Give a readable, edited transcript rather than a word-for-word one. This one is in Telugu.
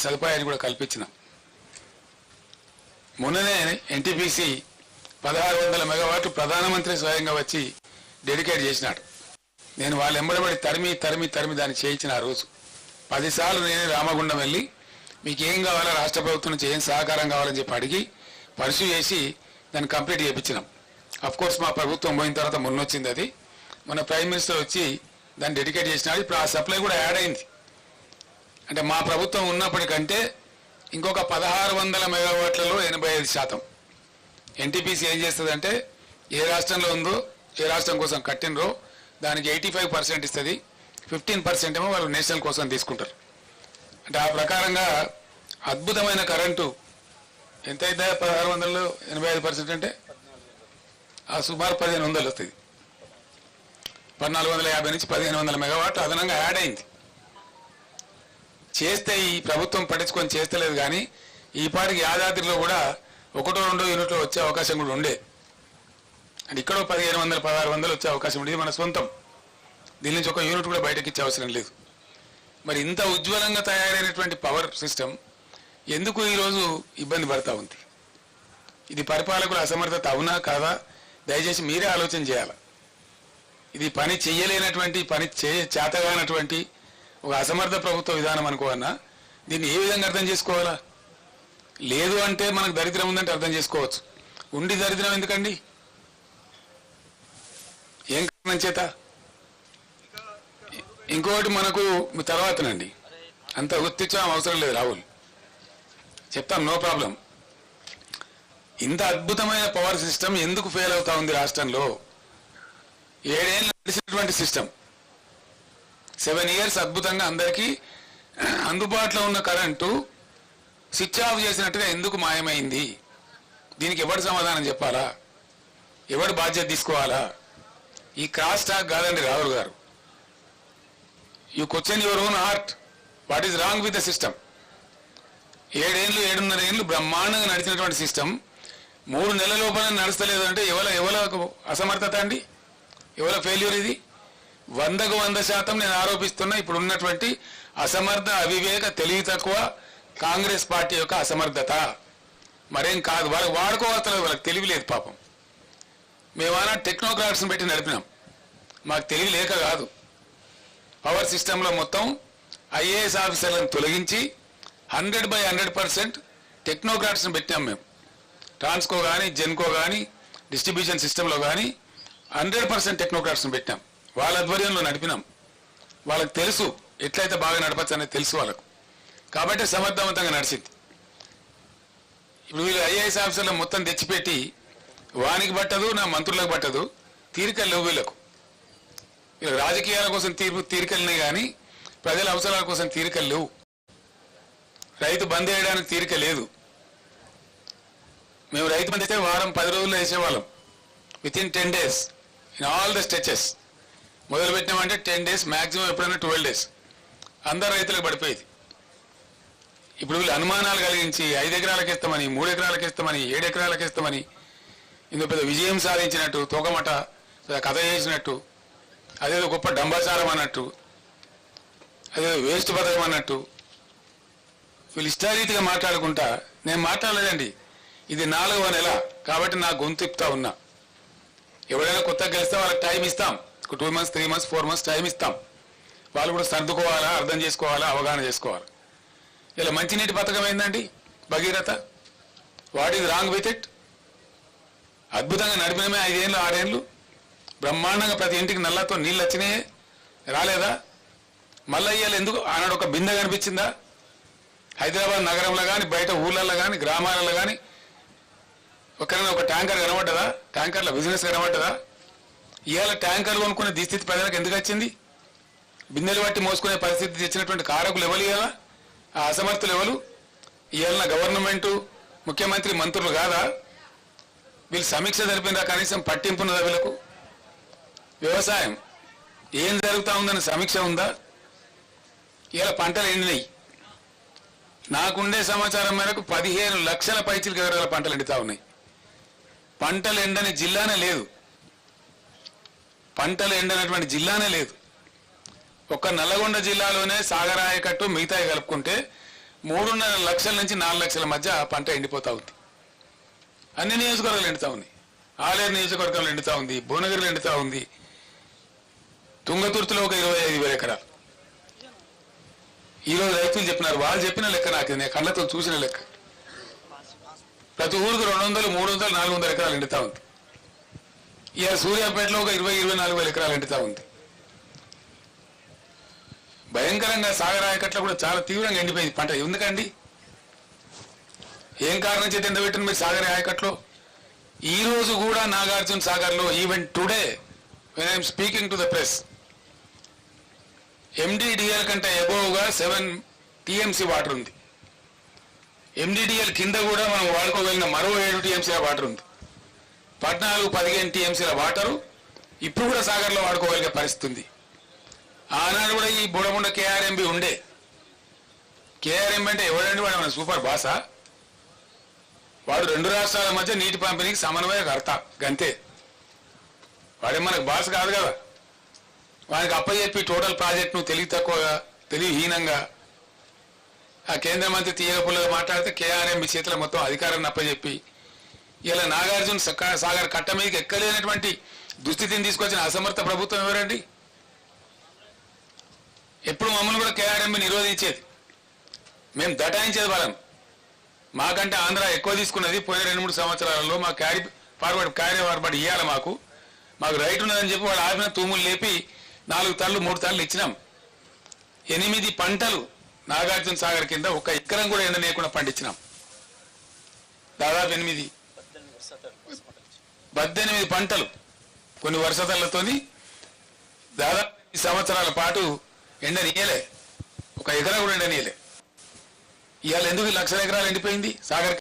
సదుపాయాన్ని కూడా కల్పించినాం. మొన్ననే ఎన్టీపీసీ 1600 మెగావాట్లు ప్రధానమంత్రి స్వయంగా వచ్చి డెడికేట్ చేసినాడు. నేను వాళ్ళు ఎంబడబడి తరిమి దాన్ని చేయించిన ఆ రోజు 10 సార్లు నేను రామగుండం వెళ్ళి మీకు ఏం కావాలో రాష్ట్ర ప్రభుత్వం నుంచి ఏం సహకారం కావాలని చెప్పి అడిగి పర్సూ చేసి దాన్ని కంప్లీట్ చేయించినాం. కోర్స్ మా ప్రభుత్వం పోయిన తర్వాత మొన్నొచ్చింది అది. మన ప్రైమ్ మినిస్టర్ వచ్చి దాన్ని డెడికేట్ చేసినాడు. ఇప్పుడు ఆ సప్లై కూడా యాడ్ అయింది. అంటే మా ప్రభుత్వం ఉన్నప్పటికంటే ఇంకొక 1600 మెగావాట్లలో 85%. ఎన్టీపీసీ ఏం చేస్తుందంటే ఏ రాష్ట్రంలో ఉందో ఏ రాష్ట్రం కోసం కట్టినరో దానికి 85% ఇస్తుంది, 15% ఏమో వాళ్ళు నేషనల్ కోసం తీసుకుంటారు. అంటే ఆ ప్రకారంగా అద్భుతమైన కరెంటు ఎంత అయితే 1600లో 85% అంటే ఆ సుమారు 1500 వస్తుంది. 1450 నుంచి 1500 మెగావాట్లు అదనంగా యాడ్ అయింది. చేస్తే ఈ ప్రభుత్వం పట్టించుకొని చేస్తలేదు. కానీ ఈ పాటికి యాదాద్రిలో కూడా 1-2 యూనిట్లు వచ్చే అవకాశం కూడా ఉండే. అంటే ఇక్కడ 1500-1600 వచ్చే అవకాశం ఉండేది మన సొంతం. దీని నుంచి ఒక యూనిట్ కూడా బయటకి ఇచ్చే అవసరం లేదు. మరి ఇంత ఉజ్వలంగా తయారైనటువంటి పవర్ సిస్టమ్ ఎందుకు ఈరోజు ఇబ్బంది పడతా ఉంది? ఇది పరిపాలకుల అసమర్థత అవునా కాదా? దయచేసి మీరే ఆలోచన చేయాలి. ఇది పని చెయ్యలేనటువంటి చేతగానటువంటి ఒక అసమర్థ ప్రభుత్వ విధానం అనుకోవన్నా దీన్ని ఏ విధంగా అర్థం చేసుకోవాలా? లేదు అంటే మనకు దరిద్రం ఉందంటే అర్థం చేసుకోవచ్చు. ఉండి దరిద్రం ఎందుకండి? ఏం కారణం చేత? ఇంకోటి మనకు తర్వాతనండి అంత గుర్తించడం అవసరం లేదు. రాహుల్ చెప్తాం, నో ప్రాబ్లం. ఇంత అద్భుతమైన పవర్ సిస్టమ్ ఎందుకు ఫెయిల్ అవుతా ఉంది రాష్ట్రంలో? 7 ఏళ్ళు నడిచినటువంటి సిస్టమ్ 7 ఇయర్స్ అద్భుతంగా అందరికీ అందుబాటులో ఉన్న కరెంటు స్విచ్ ఆఫ్ చేసినట్టుగా ఎందుకు మాయమైంది? దీనికి ఎవరు సమాధానం చెప్పాలా? ఎవరు బాధ్యత తీసుకోవాలా? ఈ క్రాస్ టాక్ కాదండి రాహుల్ గారు. You question your own heart. What is wrong with the system? 7-7.5 ఏళ్ళు బ్రహ్మాండంగా నడిచినటువంటి సిస్టమ్ 3 నెలల లోపల నడుస్తలేదు అంటే ఎవరి అసమర్థత అండి? ఎవరి ఫెయిల్యూర్ ఇది? 100కు 100% నేను ఆరోపిస్తున్నా ఇప్పుడు ఉన్నటువంటి అసమర్థ, అవివేక, తెలివి తక్కువ కాంగ్రెస్ పార్టీ యొక్క అసమర్థత. మరేం కాదు. వాళ్ళకి వాడుకోవాలి, వాళ్ళకి తెలివి లేదు పాపం. మేమన్నా టెక్నోక్రాట్స్ని పెట్టి నడిపినాం. మాకు తెలివి లేక కాదు. పవర్ సిస్టంలో మొత్తం ఐఏఎస్ ఆఫీసర్లను తొలగించి 100% టెక్నోక్రాట్స్ని పెట్టాం మేము. ట్రాన్స్కో కానీ, జెన్కో కానీ, డిస్ట్రిబ్యూషన్ సిస్టంలో కానీ 100% టెక్నోక్రాట్స్ని పెట్టాం. వాళ్ళ ఆధ్వర్యంలో నడిపినాం. వాళ్ళకి తెలుసు ఎట్లయితే బాగా నడపచ్చు అనేది తెలుసు వాళ్ళకు. కాబట్టి సమర్థవంతంగా నడిచింది. ఇప్పుడు వీళ్ళు ఐఏఎస్ ఆఫీసర్లు మొత్తం తెచ్చిపెట్టి వానికి పట్టదు, నా మంత్రులకు పట్టదు, తీరికలు లేవు వీళ్ళకు. వీళ్ళు రాజకీయాల కోసం తీరికలున్నాయి కానీ ప్రజల అవసరాల కోసం తీరికలు లేవు. రైతు బంద్ వేయడానికి తీరిక లేదు. మేము రైతు బంద్ అయితే వారం 10 రోజుల్లో వేసేవాళ్ళం. Within 10 days in all the stitches. మొదలు పెట్టినామంటే 10 days, మ్యాక్సిమం ఎప్పుడైనా 12 days అందరు రైతులకు పడిపోయేది. ఇప్పుడు వీళ్ళు అనుమానాలు కలిగించి 5 ఎకరాలకు ఇస్తామని, 3 ఎకరాలకు ఇస్తామని, 7 ఎకరాలకు ఇస్తామని ఇందులో పెద్ద విజయం సాధించినట్టు, తోకమట కథ చేసినట్టు, అదేదో గొప్ప డంబాచారం అన్నట్టు, అదేదో వేస్ట్ పథకం అన్నట్టు వీళ్ళు ఇష్టారీతిగా మాట్లాడుకుంటా. నేను మాట్లాడలేదండి. ఇది 4వ నెల కాబట్టి నా గొంతు ఇప్తా ఉన్నా. ఎవరైనా కొత్తగా గెలిస్తే వాళ్ళకి టైం ఇస్తాం. 2 months, 3 months, 4 months టైం ఇస్తాం. వాళ్ళు కూడా సర్దుకోవాలా, అర్థం చేసుకోవాలా, అవగాహన చేసుకోవాలి. ఇలా మంచినీటి పథకం ఏందండి Bhagiratha? What is wrong with it? అద్భుతంగా నడిపినమే 5 ఏళ్ళు 6 ఏళ్ళు బ్రహ్మాండంగా ప్రతి ఇంటికి నల్లతో నీళ్ళు వచ్చినాయే, రాలేదా? మళ్ళీ ఇయ్యాలి ఎందుకు? ఆనాడు ఒక బిందె కనిపించిందా? హైదరాబాద్ నగరంలో కానీ, బయట ఊళ్ళల్లో కానీ, గ్రామాలలో కానీ ఒకరైనా ఒక ట్యాంకర్ కనబడ్డదా? ట్యాంకర్ల బిజినెస్ కనబడ్డదా? ఇవాళ ట్యాంకర్లు కొనుక్కునే దుస్థితి ప్రజలకు ఎందుకు వచ్చింది? బిందెలు బట్టి మోసుకునే పరిస్థితి తెచ్చినటువంటి కారకులు ఎవరు? ఇవాళ ఆ అసమర్థులు ఎవరు? ఇవాళ గవర్నమెంటు, ముఖ్యమంత్రి, మంత్రులు కాదా? వీళ్ళు సమీక్ష జరిపినరా? కనీసం పట్టింపున్నదా వీళ్ళకు? వ్యవసాయం ఏం జరుగుతూ ఉందని సమీక్ష ఉందా? ఇవాళ పంటలు ఎండినాయి. నాకుండే సమాచారం మేరకు 15 లక్షల పైచిలకు ఎకరాల పంటలు ఎండుతా ఉన్నాయి. పంటలు ఎండని జిల్లానే లేదు. పంటలు ఎండనటువంటి జిల్లానే లేదు. ఒక్క నల్లగొండ జిల్లాలోనే సాగరాయకట్టు మిగతాయి కలుపుకుంటే 3.5 లక్షల నుంచి 4 లక్షల మధ్య పంట ఎండిపోతా ఉంది. అన్ని నియోజకవర్గాలు ఎండుతా ఉంది. ఆలేరు నియోజకవర్గంలో ఎండుతా ఉంది, భువనగిరిలో ఎండుతా ఉంది, తుంగతుర్తిలో ఒక 25,000 ఎకరాలు. ఈరోజు రైతులు చెప్పినారు, వాళ్ళు చెప్పిన లెక్క నాకు నేను కళ్ళతో చూసిన లెక్క. ప్రతి ఊరికి 200, 300, 400 ఎకరాలు ఎండుతా ఉంది. ఇక సూర్యాపేటలో ఒక 20-24 ఎకరాలు ఎండుతా ఉంది. భయంకరంగా సాగర్ ఆయకట్ల కూడా చాలా తీవ్రంగా ఎండిపోయింది పంట. ఎందుకండి, ఏం కారణం చేత ఎండబెట్టింది మీరు సాగర్ ఆయకట్లో? ఈ రోజు కూడా నాగార్జున సాగర్లో even today when I'm speaking to the press, MDDL కంటే అబోవ్గా 7 TMC వాటర్ ఉంది. ఎండిడిఎల్ కింద కూడా మనం వాడుకోగలిగిన మరో 7 TMC వాటర్ ఉంది. 14-15 TMC వాటరు ఇప్పుడు కూడా సాగర్లో వాడుకోగలిగే పరిస్థితి ఉంది. ఆనాడు కూడా ఈ బుడముండ KRMB ఉండే. KRMB అంటే ఎవడండి? వాడు మన సూపర్ బాసా? వాడు 2 రాష్ట్రాల మధ్య నీటి పంపిణీకి సమన్వయకర్త గంతే. వాడే మనకు బాస కాదు కదా. వానికి అప్పచెప్పి టోటల్ ప్రాజెక్టును తక్కువగా తెలివిహీనంగా ఆ కేంద్ర మంత్రి తీయగపుల్లగా మాట్లాడితే KRMB చేతుల మొత్తం అధికారాన్ని అప్పచెప్పి ఇలా నాగార్జున సాగర్ కట్ట మీదకి ఎక్కలేనటువంటి దుస్థితిని తీసుకొచ్చిన అసమర్థ ప్రభుత్వం ఎవరండి? ఎప్పుడు మమ్మల్ని కూడా KRMB నిరోధించేది, మేము దటాయించేది వాళ్ళం. మాకంటే ఆంధ్ర ఎక్కువ తీసుకున్నది పోయిన 2-3 సంవత్సరాలలో. మా క్యారీ ఫార్వర్డ్ ఇవ్వాలి, మాకు రైట్ ఉన్నదని చెప్పి వాళ్ళు ఆపిన తూములు లేపి 4 తళ్ళు 3 తళ్ళు ఇచ్చినాం. 8 పంటలు నాగార్జున సాగర్ కింద 1 ఎకరం కూడా ఎండనేయకుండా పండించినాం. దాదాపు 18 పంటలు కొన్ని వర్షతలతోని దాదాపు 8 సంవత్సరాల పాటు ఎండనీయలే, 1 ఎకరం కూడా ఎండనీయలే. ఇవాళ ఎందుకు 1,00,000 ఎకరాలు ఎండిపోయింది సాగర్?